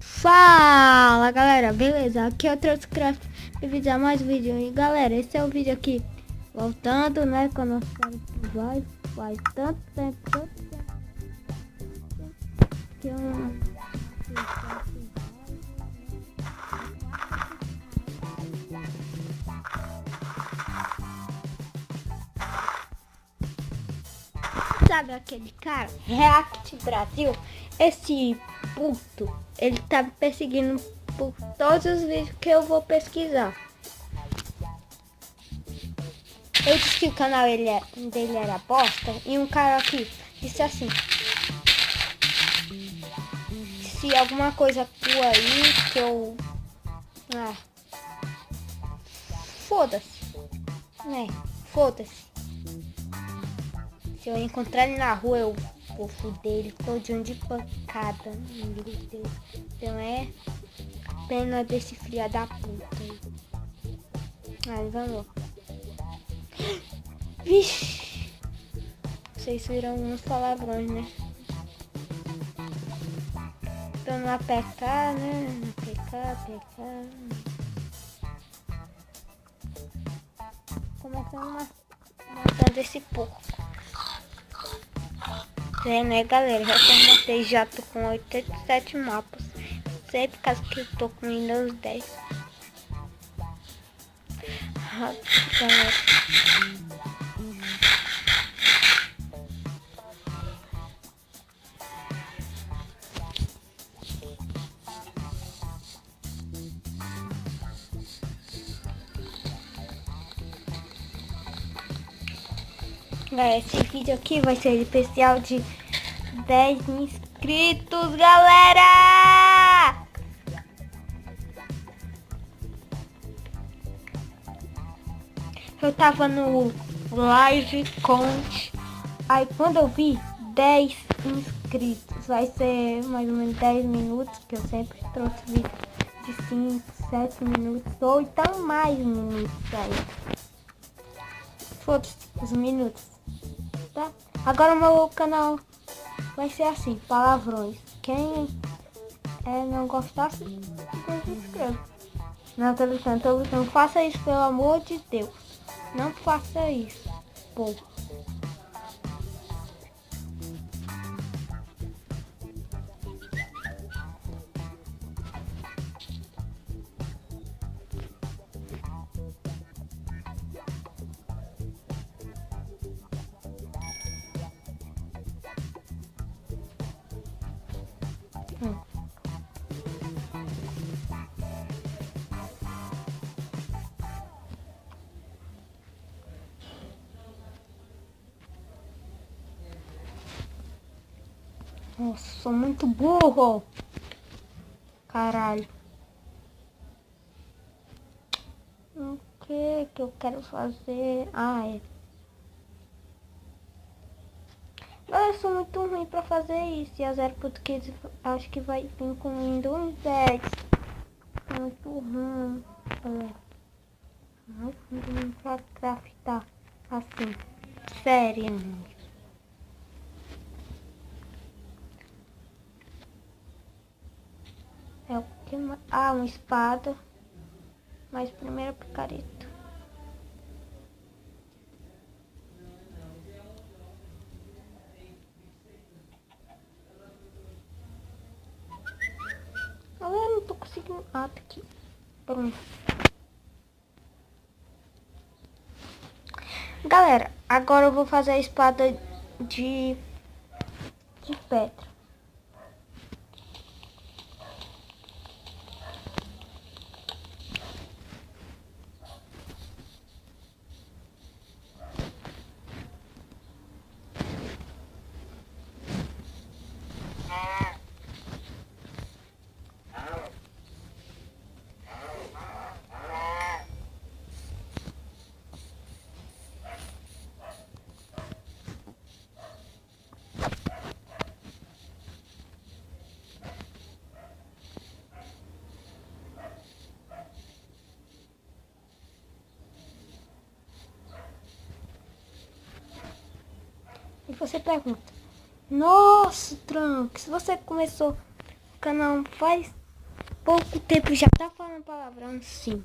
Fala galera, beleza? Aqui é o Transcraft e vídeo a mais um vídeo. E galera, esse é o vídeo aqui voltando, né? Com o nosso cara que faz tanto tempo que eu não sabe aquele cara, React Brasil, esse puto, ele tá me perseguindo por todos os vídeos que eu vou pesquisar. Eu disse que o canal dele era bosta e um cara aqui disse assim: se alguma coisa tua aí que eu... foda-se, né? Foda-se. Se eu encontrar ele na rua, eu vou fuder ele todinho de pancada. Meu Deus. Então é pena desse filho da puta aí. Aí, vamos. Vixe. Vocês viram alguns palavrões, né? Tô no APK, né? No APK. Começando matando esse porco. É, né, galera? Já matei, já tô com 87 mapas. Sei por causa que eu tô com Windows 10. Galera. Esse vídeo aqui vai ser especial de 10 mil inscritos, galera! Eu tava no live count, aí quando eu vi 10 inscritos, vai ser mais ou menos 10 minutos, que eu sempre trouxe vídeo de 5, 7 minutos, ou então mais minutos aí. Foda-se os minutos, tá? Agora o meu canal vai ser assim, palavrões. Quem não gostar, se inscreva. Não, tô brincando. Faça isso, pelo amor de Deus. Não faça isso, pô. Nossa, sou muito burro. Caralho. O que eu quero fazer? É. Eu sou muito ruim pra fazer isso. E a Zero Português acho que vai vir com Windows 10. É muito ruim. Muito ruim pra craftar assim. Sério. É o que mais? Uma espada. Mas primeiro picareta. Eu não tô conseguindo. Tá aqui. Pronto. Galera, agora eu vou fazer a espada de pedra. E você pergunta: nossa, Trunks, você começou o canal faz pouco tempo já tá falando palavrão, sim.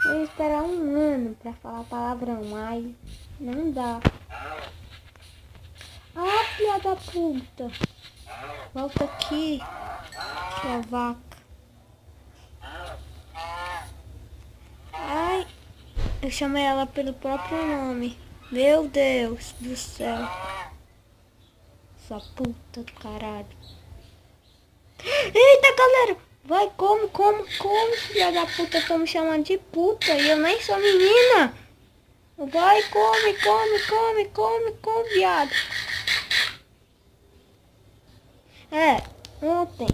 Eu ia esperar um ano pra falar palavrão, mas não dá. Ah, filha da puta. Volta aqui, sua vaca. Ai, eu chamei ela pelo próprio nome. Meu Deus do céu. Essa puta do caralho. Eita, galera. Vai, come, filha da puta. Tô me chamando de puta e eu nem sou menina. Vai, come, viado. É, ontem,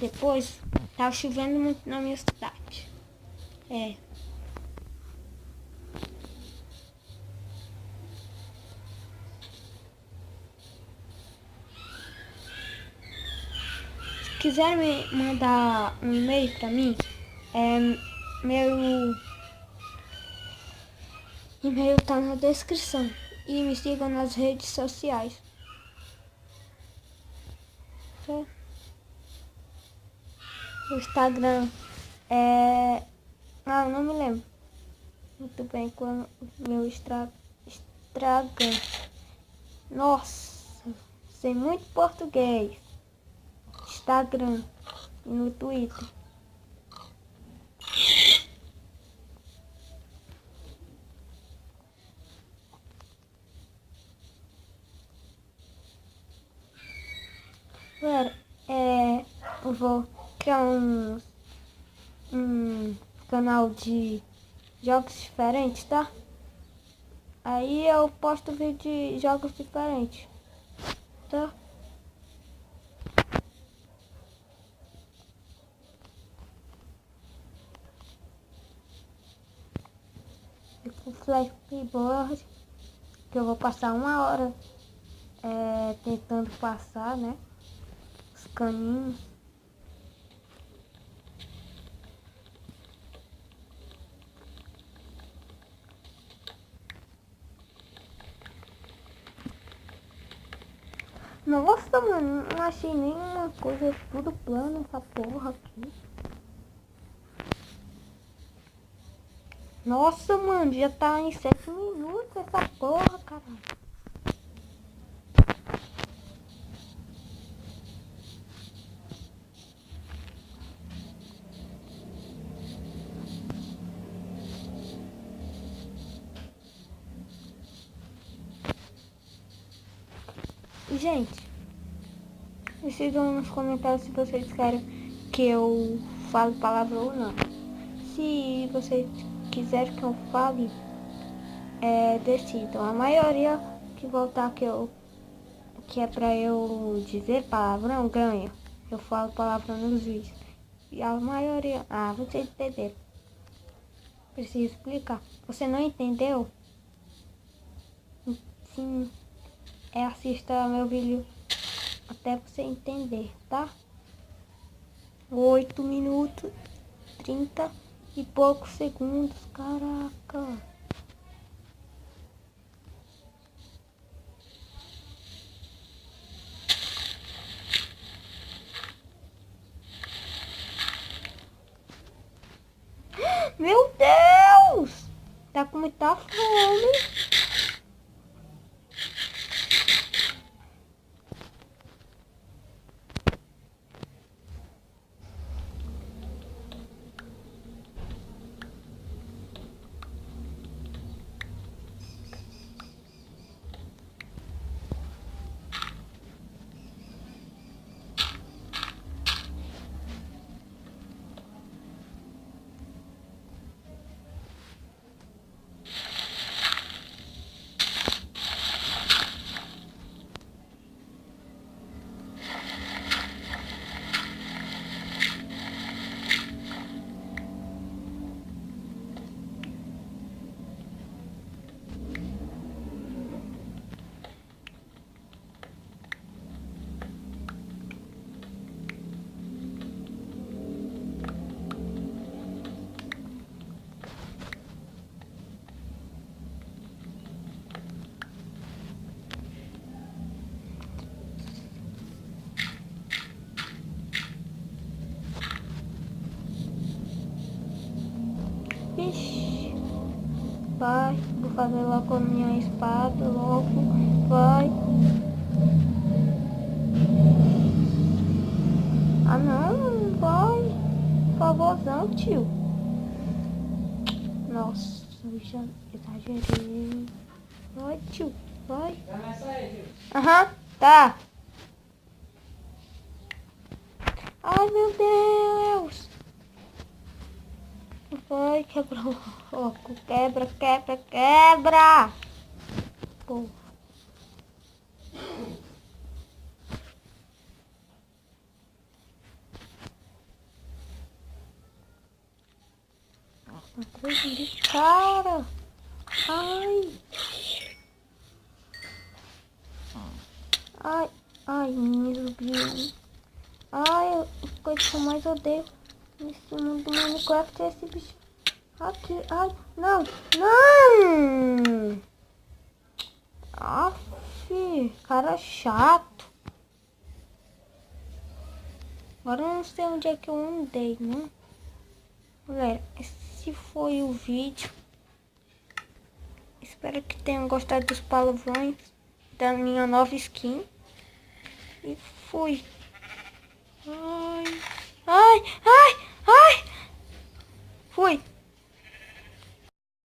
depois, tava chovendo muito na minha cidade. É. Se quiser me mandar um e-mail pra mim, meu e-mail tá na descrição. E me sigam nas redes sociais. O Instagram é... Ah, eu não me lembro muito bem qual o meu Instagram. Nossa, sei muito português. Instagram e no Twitter. Galera, eu vou criar um canal de jogos diferentes, tá? Aí eu posto vídeo de jogos diferentes, tá? Com Flappy Bird, que eu vou passar 1 hora tentando passar, né? Os caninhos. Nossa, mano, não achei nenhuma coisa, tudo plano essa porra aqui. Nossa, mano, já tá em 7 minutos essa porra, caralho. Gente, me sigam nos comentários se vocês querem que eu fale palavra ou não. Se vocês quiserem que eu fale, decidam. A maioria que voltar que é pra eu dizer palavrão, ganha. Eu falo palavrão nos vídeos. E a maioria... Ah, vocês entenderam. Preciso explicar. Você não entendeu? Sim. Assista meu vídeo até você entender, tá? 8 minutos, 30 e poucos segundos, caraca. Meu Deus! Tá com muita fome. Vai, vou fazer logo com a minha espada, logo, vai. Ah não, vai. Por favorzão, tio. Nossa, eu já exagerei. Vai, tio, vai. Aham, tá. Ai, meu Deus. Vai, quebra o foco. Quebra, quebra, quebra. Pô. Não acredito, cara. Ai. Ai, ai, meu Deus. Ai, a coisa que eu mais odeio nesse mundo do Minecraft é esse bicho aqui. Ai, não, não. Aff, cara chato. Agora eu não sei onde é que eu andei, né? Galera, esse foi o vídeo. Espero que tenham gostado dos palavrões da minha nova skin. E fui. Ai, ai, ai, ai. Fui.